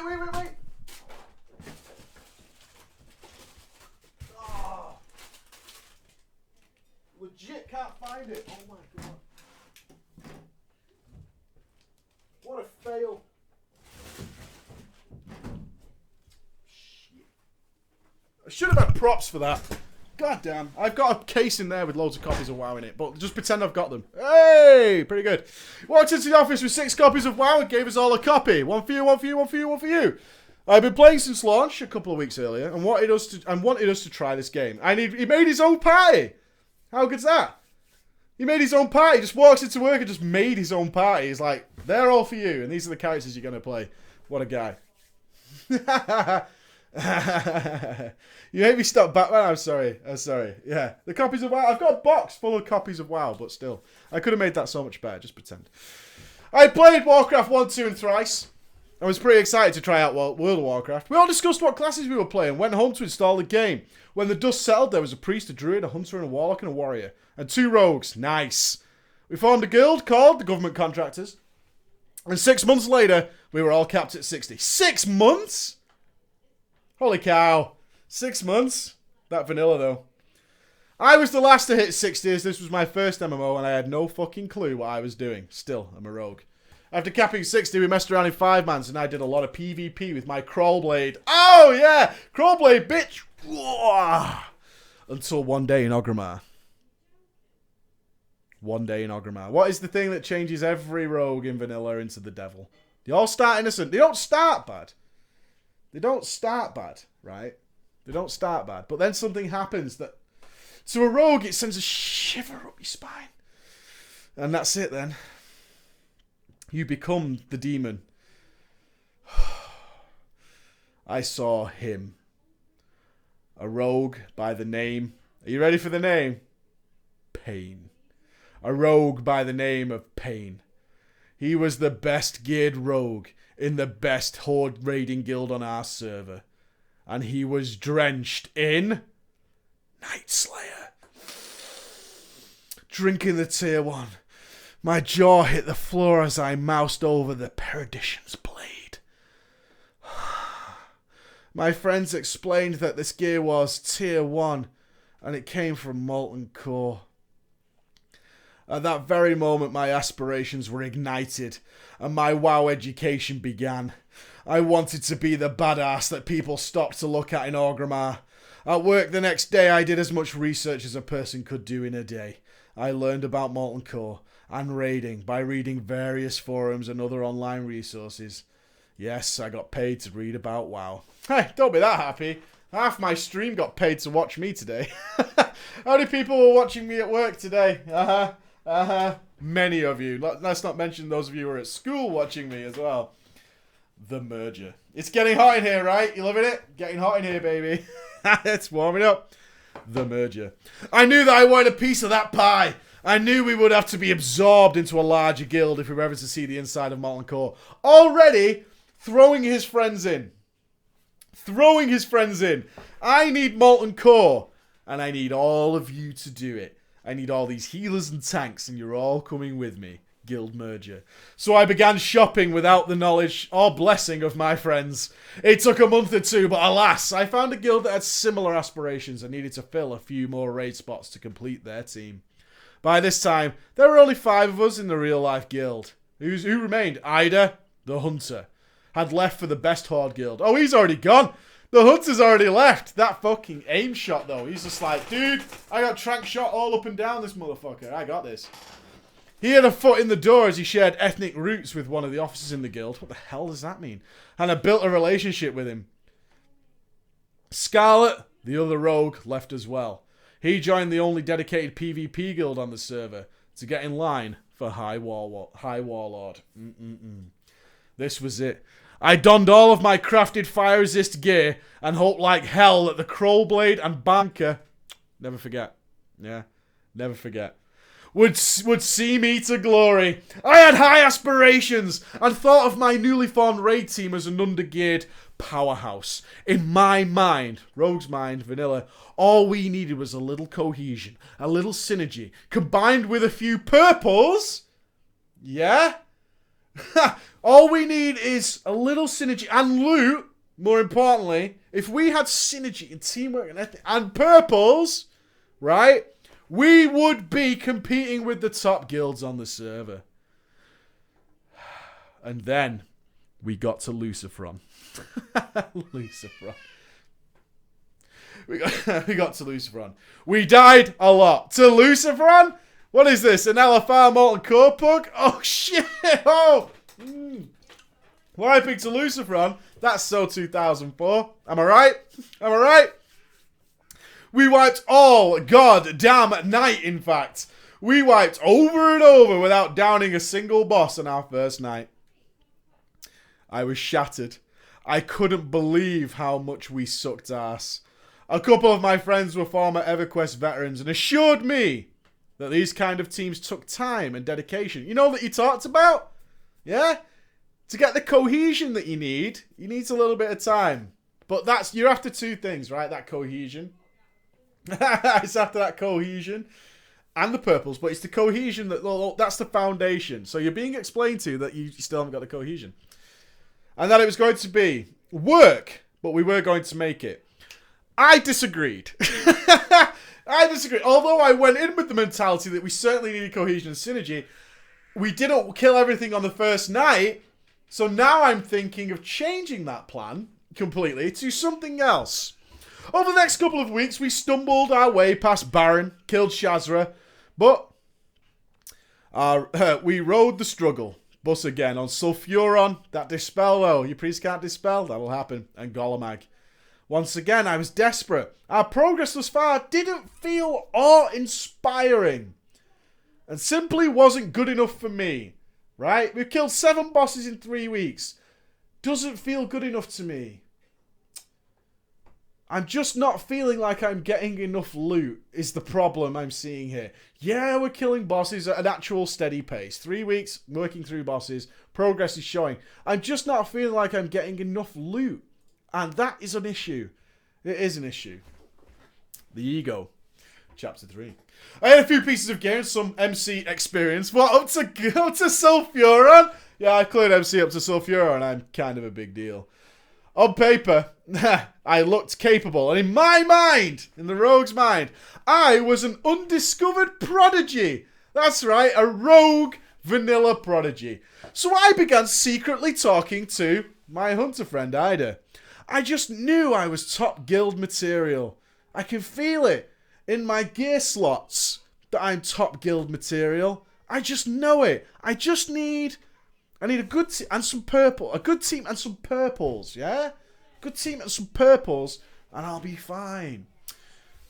Oh. Legit can't find it. Oh my god. What a fail. Shit. props for that. God damn. I've got a case in there with loads of copies of WoW in it, but just pretend I've got them. Hey! Pretty good. Walked into the office with 6 copies of WoW and gave us all a copy. One for you, one for you, one for you, one for you. I've been playing since launch a couple of weeks earlier and wanted us to try this game. He made his own party. How good's that? He made his own party. He just walks into work and just made his own party. He's like, they're all for you, and these are the characters you're going to play. What a guy. You made me stop Batman. I'm sorry. Yeah. The copies of WoW. I've got a box full of copies of WoW, but still. I could have made that so much better. Just pretend. I played Warcraft 1, 2, and thrice. I was pretty excited to try out World of Warcraft. We all discussed what classes we were playing, went home to install the game. When the dust settled, there was a priest, a druid, a hunter, and a warlock, and a warrior. And 2 rogues. Nice. We formed a guild called the Government Contractors. And 6 months later, we were all capped at 60. 6 months? Holy cow. 6 months? That vanilla, though. I was the last to hit 60 as this was my first MMO and I had no fucking clue what I was doing. Still, I'm a rogue. After capping 60, we messed around in 5-mans and I did a lot of PvP with my Crawlblade. Oh, yeah! Crawlblade, bitch! Until one day in Orgrimmar. One day in Orgrimmar. What is the thing that changes every rogue in vanilla into the devil? They all start innocent. They don't start bad. They don't start bad, right? They don't start bad. But then something happens that... To a rogue, it sends a shiver up your spine. And that's it then. You become the demon. I saw him. A rogue by the name... Are you ready for the name? Pain. A rogue by the name of Pain. He was the best geared rogue in the best horde raiding guild on our server. And he was drenched in... Night Slayer. Drinking the tier 1. My jaw hit the floor as I moused over the Perdition's blade. My friends explained that this gear was tier 1 and it came from Molten Core. At that very moment my aspirations were ignited and my WoW education began. I wanted to be the badass that people stopped to look at in Orgrimmar. At work the next day, I did as much research as a person could do in a day. I learned about Molten Core and raiding by reading various forums and other online resources. Yes, I got paid to read about WoW. Hey, don't be that happy. Half my stream got paid to watch me today. How many people were watching me at work today? Many of you. Let's not mention those of you who are at school watching me as well. The merger. It's getting hot in here, right? You loving it? Getting hot in here, baby. It's warming up. The merger. I knew that I wanted a piece of that pie. I knew we would have to be absorbed into a larger guild if we were ever to see the inside of Molten Core. Already throwing his friends in. Throwing his friends in. I need Molten Core. And I need all of you to do it. I need all these healers and tanks, and you're all coming with me. Guild merger. So I began shopping without the knowledge or blessing of my friends. It took a month or 2, but alas, I found a guild that had similar aspirations and needed to fill a few more raid spots to complete their team. By this time, there were only 5 of us in the real-life guild. Who remained? Ida, the hunter, had left for the best horde guild. Oh, he's already gone. The hunter's already left. That fucking aim shot, though. He's just like, dude, I got trank shot all up and down this motherfucker. I got this. He had a foot in the door as he shared ethnic roots with one of the officers in the guild. What the hell does that mean? And I built a relationship with him. Scarlet, the other rogue, left as well. He joined the only dedicated PvP guild on the server to get in line for High Warlord. This was it. I donned all of my crafted fire resist gear and hoped like hell that the Crawlblade and Banker, never forget, yeah, never forget, would see me to glory. I had high aspirations and thought of my newly formed raid team as an undergeared powerhouse. In my mind, Rogue's mind, vanilla, all we needed was a little cohesion, a little synergy, combined with a few purples. Yeah? All we need is a little synergy and loot, more importantly. If we had synergy and teamwork and purples, right? We would be competing with the top guilds on the server. And then we got to Lucifron. Lucifron. we got to Luciferon. We died a lot. To Luciferon? What is this? An LFR Molten Core Pug? Oh, shit. Oh. Why I picked to Luciferon? That's so 2004. Am I right? Am I right? We wiped all goddamn night, in fact. We wiped over and over without downing a single boss on our first night. I was shattered. I couldn't believe how much we sucked ass. A couple of my friends were former EverQuest veterans and assured me that these kind of teams took time and dedication. You know that you talked about? Yeah? To get the cohesion that you need a little bit of time. But you're after two things, right? That cohesion. It's after that cohesion and the purples, but it's the cohesion that's the foundation. So you're being explained to that you still haven't got the cohesion. And that it was going to be work, but we were going to make it. I disagreed. I disagreed. Although I went in with the mentality that we certainly needed cohesion and synergy, we didn't kill everything on the first night. So now I'm thinking of changing that plan completely to something else. Over the next couple of weeks, we stumbled our way past Baron, killed Shazra, but we rode the struggle. Bus again on Sulfuron. That dispel though. Your priest can't dispel. That will happen. And Golemag. Once again, I was desperate. Our progress thus far didn't feel awe-inspiring. And simply wasn't good enough for me. Right? We've killed 7 bosses in 3 weeks. Doesn't feel good enough to me. I'm just not feeling like I'm getting enough loot is the problem I'm seeing here. Yeah, we're killing bosses at an actual steady pace. 3 weeks, working through bosses. Progress is showing. I'm just not feeling like I'm getting enough loot. And that is an issue. It is an issue. The ego. Chapter 3. I had a few pieces of game, some MC experience. What, up to Sulfuron? Yeah, I cleared MC up to Sulfuron. I'm kind of a big deal. On paper, I looked capable, and in my mind, in the rogue's mind, I was an undiscovered prodigy. That's right, a rogue vanilla prodigy. So I began secretly talking to my hunter friend Ida. I just knew I was top guild material. I can feel it in my gear slots that I'm top guild material. I just know it. I need a good team and some purple. A good team and some purples, yeah? Good team and some purples, and I'll be fine.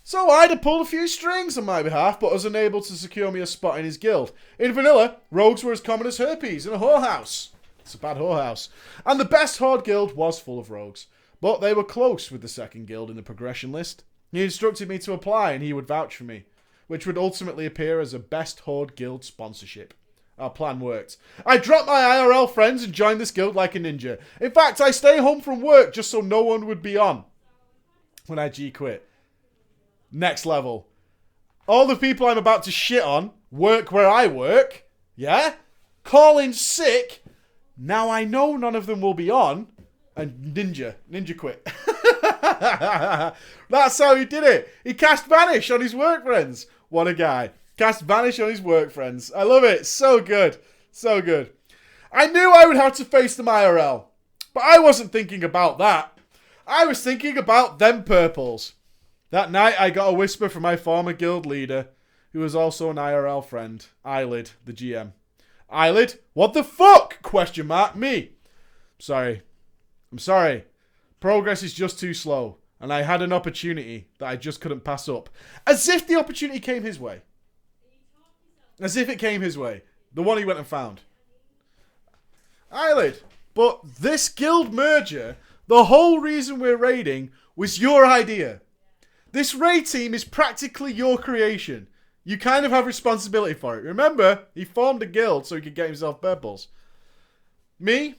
So Ida pulled a few strings on my behalf, but was unable to secure me a spot in his guild. In vanilla, rogues were as common as herpes in a whorehouse. It's a bad whorehouse. And the best horde guild was full of rogues. But they were close with the second guild in the progression list. He instructed me to apply, and he would vouch for me, which would ultimately appear as a best horde guild sponsorship. Our plan worked. I dropped my IRL friends and joined this guild like a ninja. In fact, I stay home from work just so no one would be on when I G-quit. Next level. All the people I'm about to shit on work where I work. Yeah? Call in sick. Now I know none of them will be on. And ninja quit. That's how he did it. He cast Vanish on his work friends. What a guy. Cast Vanish on his work friends. I love it. So good. So good. I knew I would have to face them IRL. But I wasn't thinking about that. I was thinking about them purples. That night I got a whisper from my former guild leader, who was also an IRL friend. Eyelid, the GM. Eyelid? What the fuck? Question mark. Me. I'm sorry. Progress is just too slow. And I had an opportunity that I just couldn't pass up. As if the opportunity came his way. As if it came his way. The one he went and found. Eyelid. But this guild merger, the whole reason we're raiding, was your idea. This raid team is practically your creation. You kind of have responsibility for it. Remember, he formed a guild so he could get himself purples. Me?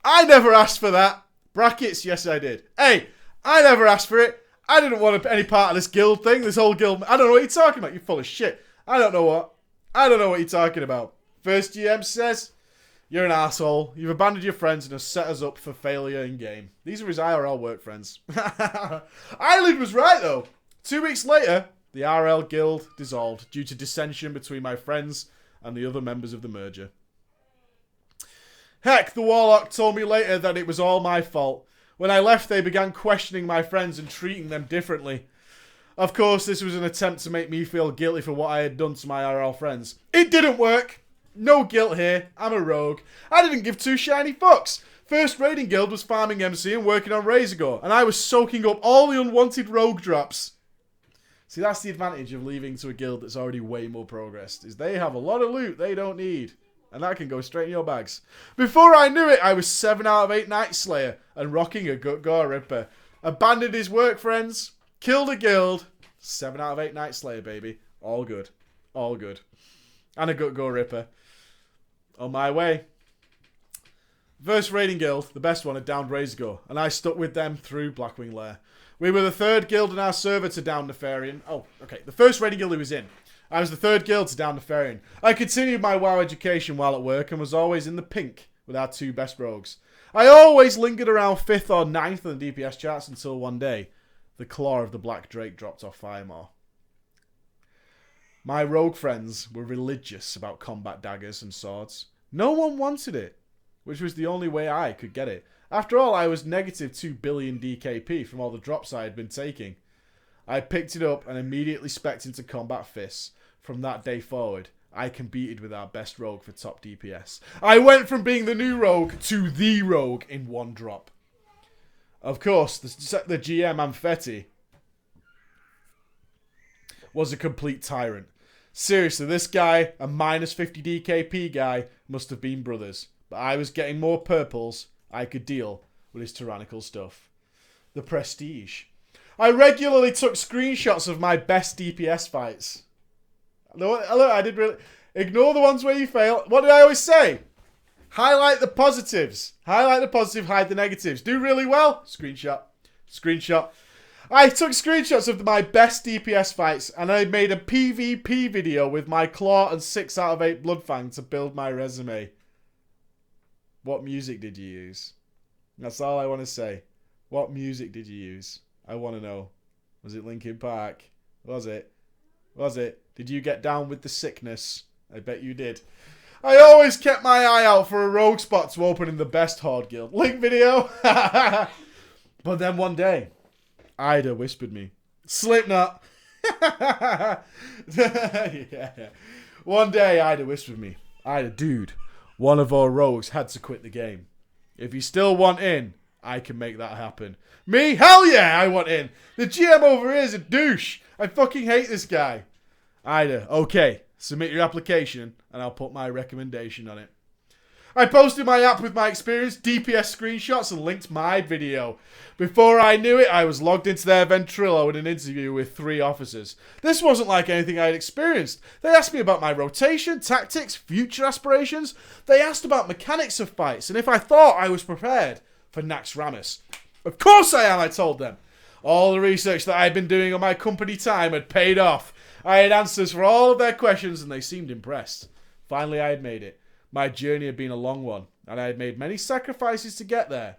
I never asked for that. Brackets, yes I did. Hey, I never asked for it. I didn't want any part of this guild thing, this whole guild. I don't know what you're talking about. You're full of shit. I don't know what you're talking about. First GM says, you're an asshole. You've abandoned your friends and have set us up for failure in game. These are his IRL work friends. Eyelid was right though. 2 weeks later, the RL guild dissolved due to dissension between my friends and the other members of the merger. Heck, the Warlock told me later that it was all my fault. When I left, they began questioning my friends and treating them differently. Of course, this was an attempt to make me feel guilty for what I had done to my IRL friends. It didn't work. No guilt here. I'm a rogue. I didn't give two shiny fucks. First raiding guild was farming MC and working on Razorgore, and I was soaking up all the unwanted rogue drops. See, that's the advantage of leaving to a guild that's already way more progressed, is they have a lot of loot they don't need. And that can go straight in your bags. Before I knew it, I was 7 out of 8 Night Slayer and rocking a Gut-Gore Ripper. Abandoned his work, friends. Killed a guild. 7 out of 8 Night Slayer, baby. All good. All good. And a Gut-Gore Ripper. On my way. First raiding guild, the best one, had downed Razorgore, and I stuck with them through Blackwing Lair. We were the third guild in our server to down Nefarian. Oh, okay. The first raiding guild he was in. I was the third guild to down Nefarian. I continued my WoW education while at work and was always in the pink with our 2 best rogues. I always lingered around 5th or 9th on the DPS charts until one day, the claw of the Black Drake dropped off Firemaw. My rogue friends were religious about combat daggers and swords. No one wanted it, which was the only way I could get it. After all, I was negative 2 billion DKP from all the drops I had been taking. I picked it up and immediately specced into combat fists. From that day forward, I competed with our best rogue for top DPS. I went from being the new rogue to the rogue in one drop. Of course, the GM Amfetti was a complete tyrant. Seriously, this guy, a minus 50 DKP guy, must have been brothers. But I was getting more purples. I could deal with his tyrannical stuff. The prestige. I regularly took screenshots of my best DPS fights. Look, I did really... Ignore the ones where you fail. What did I always say? Highlight the positives. Highlight the positive, hide the negatives. Do really well. Screenshot. Screenshot. I took screenshots of my best DPS fights and I made a PvP video with my Claw and 6 out of 8 Bloodfang to build my resume. What music did you use? That's all I want to say. What music did you use? I want to know. Was it Linkin Park? Was it? Was it? Did you get down with the sickness? I bet you did. I always kept my eye out for a rogue spot to open in the best Horde guild. Link video. But then one day, Ida whispered me. Slipknot. Yeah. One day, Ida whispered me. Ida, dude, one of our rogues had to quit the game. If you still want in, I can make that happen. Me? Hell yeah, I want in. The GM over here is a douche. I fucking hate this guy. Ida, okay. Submit your application, and I'll put my recommendation on it. I posted my app with my experience, DPS screenshots, and linked my video. Before I knew it, I was logged into their Ventrilo in an interview with 3 officers. This wasn't like anything I had experienced. They asked me about my rotation, tactics, future aspirations. They asked about mechanics of fights, and if I thought I was prepared for Nax Ramus. Of course I am, I told them. All the research that I had been doing on my company time had paid off. I had answers for all of their questions and they seemed impressed. Finally, I had made it. My journey had been a long one, and I had made many sacrifices to get there.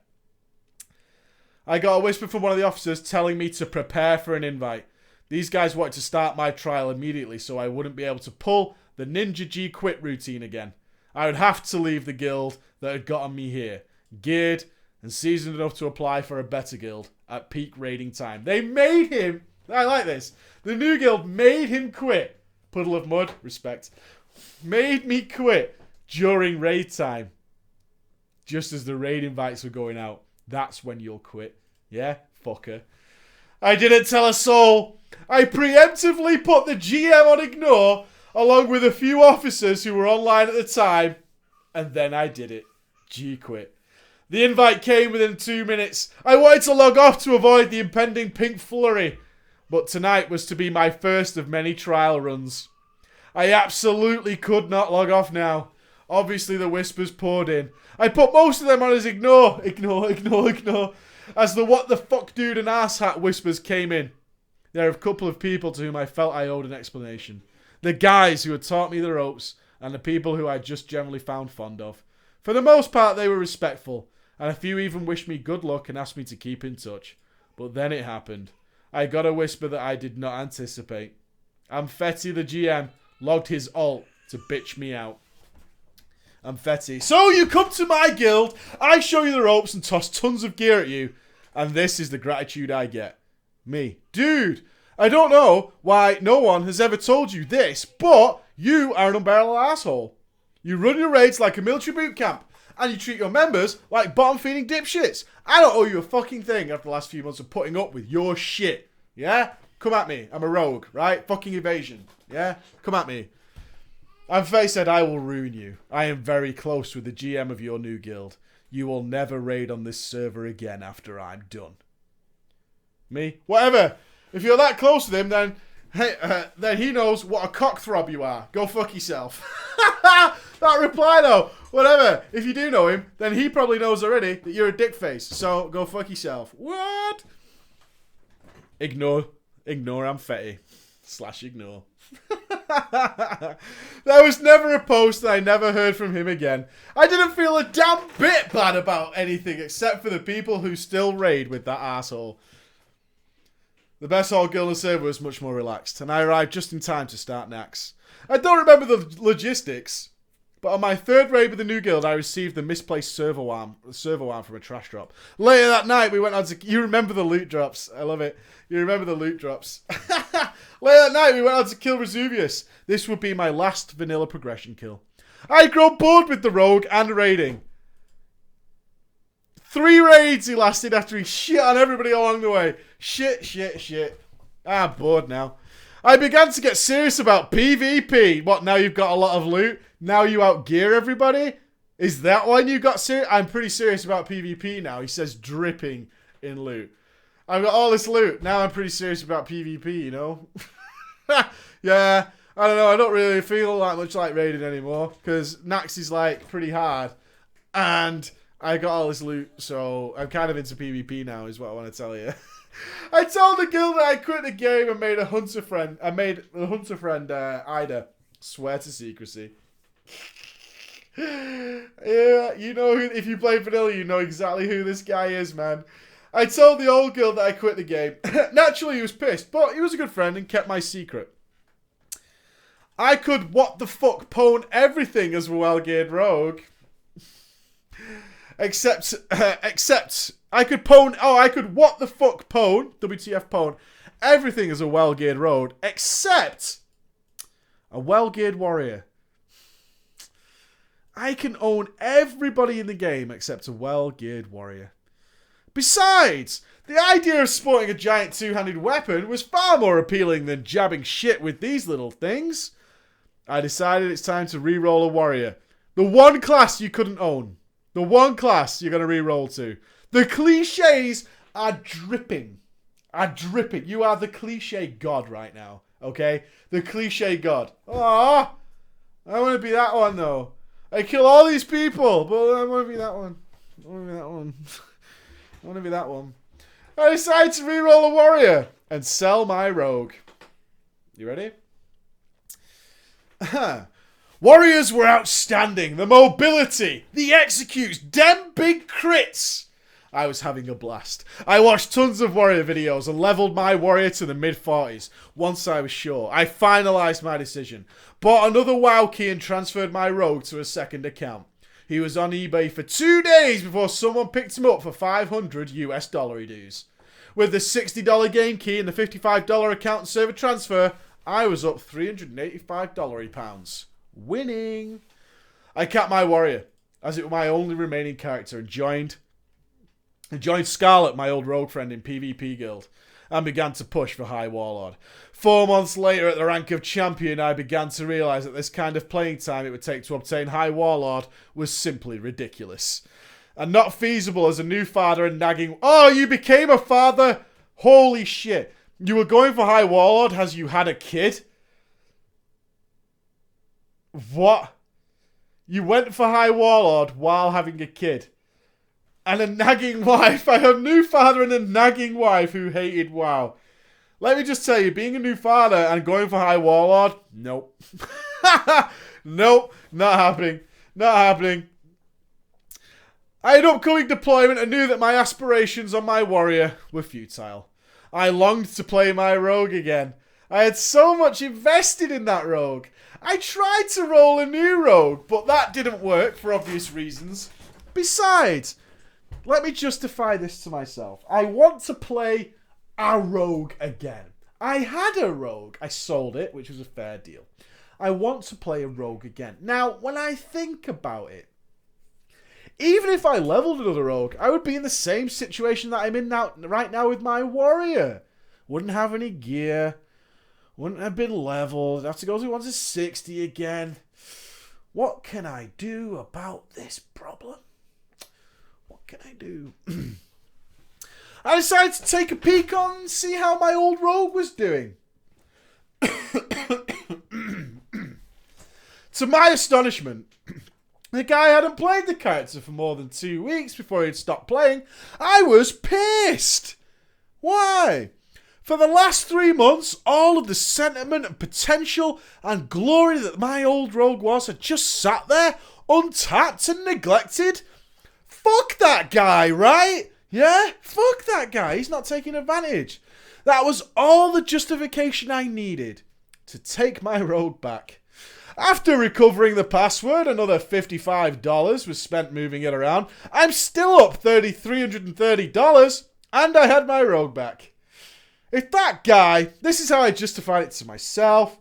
I got a whisper from one of the officers telling me to prepare for an invite. These guys wanted to start my trial immediately so I wouldn't be able to pull the Ninja G quit routine again. I would have to leave the guild that had gotten me here, geared and seasoned enough to apply for a better guild at peak raiding time. They made him... I like this. The new guild made him quit. Puddle of mud, respect. Made me quit during raid time. Just as the raid invites were going out. That's when you'll quit. Yeah, fucker. I didn't tell a soul. I preemptively put the GM on ignore along with a few officers who were online at the time. And then I did it. G quit. The invite came within 2 minutes. I wanted to log off to avoid the impending pink flurry. But tonight was to be my first of many trial runs. I absolutely could not log off now. Obviously the whispers poured in. I put most of them on as ignore. As the what the fuck dude and asshat whispers came in. There are a couple of people to whom I felt I owed an explanation. The guys who had taught me the ropes and the people who I just generally found fond of. For the most part they were respectful. And a few even wished me good luck and asked me to keep in touch. But then it happened. I got a whisper that I did not anticipate. Amfetti, the GM, logged his alt to bitch me out. Amfetti. So you come to my guild, I show you the ropes and toss tons of gear at you, And this is the gratitude I get. Me. Dude, I don't know why no one has ever told you this, but you are an unbearable asshole. You run your raids like a military boot camp, and you treat your members like bottom-feeding dipshits. I don't owe you a fucking thing after the last few months of putting up with your shit. Yeah? Come at me. I'm a rogue, right? Fucking evasion. Yeah? Come at me. And Faye said, I will ruin you. I am very close with the GM of your new guild. You will never raid on this server again after I'm done. Me? Whatever. If you're that close with him, then then he knows what a cockthrob you are. Go fuck yourself. That reply though. Whatever. If you do know him, then he probably knows already that you're a dick face. So go fuck yourself. What? Ignore. Ignore I'm fetty. / ignore. There was never a post that I never heard from him again. I didn't feel a damn bit bad about anything except for the people who still raid with that asshole. The best whole guild on the server was much more relaxed, and I arrived just in time to start Nax. I don't remember the logistics, but on my third raid with the new guild, I received the misplaced server arm from a trash drop. Later that night, we went on to... You remember the loot drops. I love it. You remember the loot drops. Later that night, we went on to kill Resuvius. This would be my last vanilla progression kill. I had grown bored with the rogue and raiding. 3 raids he lasted after he shit on everybody along the way. Shit. I'm bored now. I began to get serious about PvP. What, now you've got a lot of loot? Now you outgear everybody? Is that when you got serious? I'm pretty serious about PvP now. He says dripping in loot. I've got all this loot. Now I'm pretty serious about PvP, you know? Yeah, I don't know. I don't really feel that much like raiding anymore. Because Nax is like pretty hard. And I got all this loot. So I'm kind of into PvP now is what I want to tell you. I told the guild that I quit the game and made a hunter friend. I made a hunter friend, Ida, swear to secrecy. Yeah, you know who, if you play vanilla, you know exactly who this guy is, man. I told the old guild that I quit the game. Naturally, he was pissed, but he was a good friend and kept my secret. I could what the fuck pwn everything as a well-geared rogue. Except I could pwn, I could what the fuck pwn, WTF pwn, everything as a well-geared rogue, except a well-geared warrior. I can own everybody in the game except a well-geared warrior. Besides, the idea of sporting a giant two-handed weapon was far more appealing than jabbing shit with these little things. I decided it's time to re-roll a warrior. The one class you couldn't own. The one class you're going to re-roll to. The cliches are dripping. You are the cliche god right now. Okay? The cliche god. Aww. I want to be that one though. I kill all these people, but I want to be that one. I want to be that one. I decided to re-roll a warrior and sell my rogue. You ready? Warriors were outstanding. The mobility, the executes, damn big crits. I was having a blast. I watched tons of warrior videos and leveled my warrior to the mid-40s. Once I was sure, I finalized my decision. Bought another WoW key and transferred my rogue to a second account. He was on eBay for 2 days before someone picked him up for $500 US dues. With the $60 game key and the $55 account server transfer, I was up $385 pounds. Winning. I capped my warrior, as it was my only remaining character, and joined Scarlet, my old rogue friend, in PvP guild, and began to push for High Warlord. 4 months later, at the rank of champion, I began to realise that this kind of playing time it would take to obtain High Warlord was simply ridiculous. And not feasible as a new father and nagging, oh, you became a father? Holy shit. You were going for High Warlord as you had a kid? What? You went for High Warlord while having a kid? And a nagging wife. I have a new father and a nagging wife who hated WoW. Let me just tell you, being a new father and going for High Warlord, nope. Nope, not happening. Not happening. I had upcoming deployment and knew that my aspirations on my warrior were futile. I longed to play my rogue again. I had so much invested in that rogue. I tried to roll a new rogue, but that didn't work for obvious reasons. Besides, Let me justify this to myself. I want to play a rogue again. I had a rogue. I sold it, which was a fair deal. I want to play a rogue again. Now, when I think about it, even if I leveled another rogue, I would be in the same situation that I'm in right now with my warrior. Wouldn't have any gear. Wouldn't have been leveled. I'd have to go to 1 to 60 again. What can I do about this problem? What can I do? I decided to take a peek on and see how my old rogue was doing. To my astonishment, the guy hadn't played the character for more than 2 weeks before he'd stopped playing. I was pissed. Why? For the last 3 months, all of the sentiment and potential and glory that my old rogue was had just sat there, untapped and neglected. Fuck that guy, right? Yeah? Fuck that guy. He's not taking advantage. That was all the justification I needed to take my rogue back. After recovering the password, another $55 was spent moving it around. I'm still up $330, and I had my rogue back. If that guy, this is how I justified it to myself,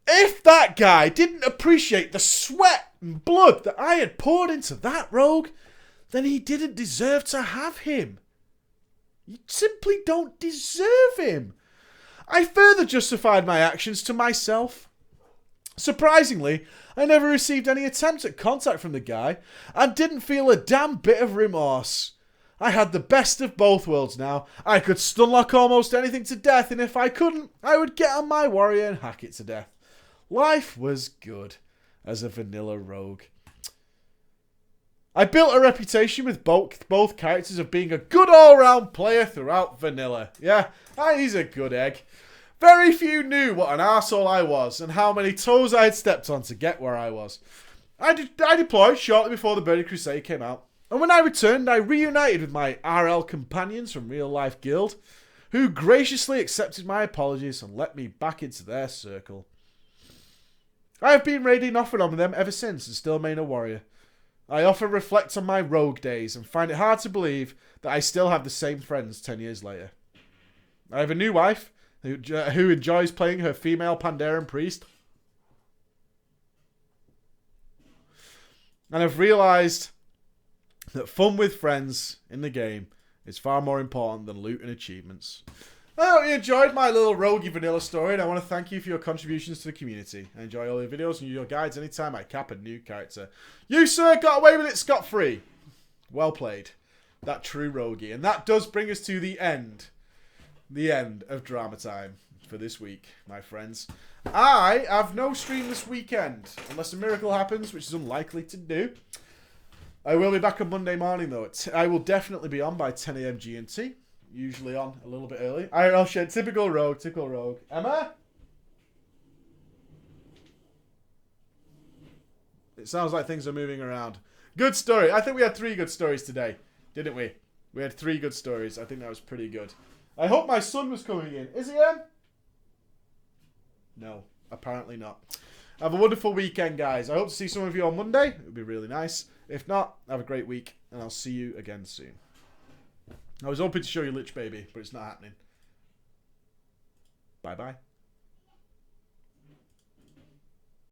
if that guy didn't appreciate the sweat and blood that I had poured into that rogue, then he didn't deserve to have him. You simply don't deserve him. I further justified my actions to myself. Surprisingly, I never received any attempt at contact from the guy and didn't feel a damn bit of remorse. I had the best of both worlds now. I could stunlock almost anything to death, and if I couldn't, I would get on my warrior and hack it to death. Life was good as a vanilla rogue. I built a reputation with both characters of being a good all-round player throughout vanilla. Yeah, he's a good egg. Very few knew what an arsehole I was and how many toes I had stepped on to get where I was. I deployed shortly before the Burning Crusade came out, and when I returned, I reunited with my RL companions from Real Life Guild, who graciously accepted my apologies and let me back into their circle. I have been raiding off and on with them ever since and still remain a warrior. I often reflect on my rogue days and find it hard to believe that I still have the same friends 10 years later. I have a new wife who enjoys playing her female Pandaren priest. And I've realised that fun with friends in the game is far more important than loot and achievements. I hope you enjoyed my little roguey vanilla story, and I want to thank you for your contributions to the community. I enjoy all your videos and your guides anytime I cap a new character. You, sir, got away with it scot-free. Well played. That true roguey. And that does bring us to the end. The end of drama time for this week, my friends. I have no stream this weekend, unless a miracle happens, which is unlikely to do. I will be back on Monday morning, though. I will definitely be on by 10 a.m. GMT. Usually on a little bit early. IRL shit. Typical rogue. Typical rogue. Emma? It sounds like things are moving around. Good story. I think we had 3 good stories today. Didn't we? We had 3 good stories. I think that was pretty good. I hope my son was coming in. Is he in? No. Apparently not. Have a wonderful weekend, guys. I hope to see some of you on Monday. It would be really nice. If not, have a great week. And I'll see you again soon. I was hoping to show you Lich Baby, but it's not happening. Bye-bye.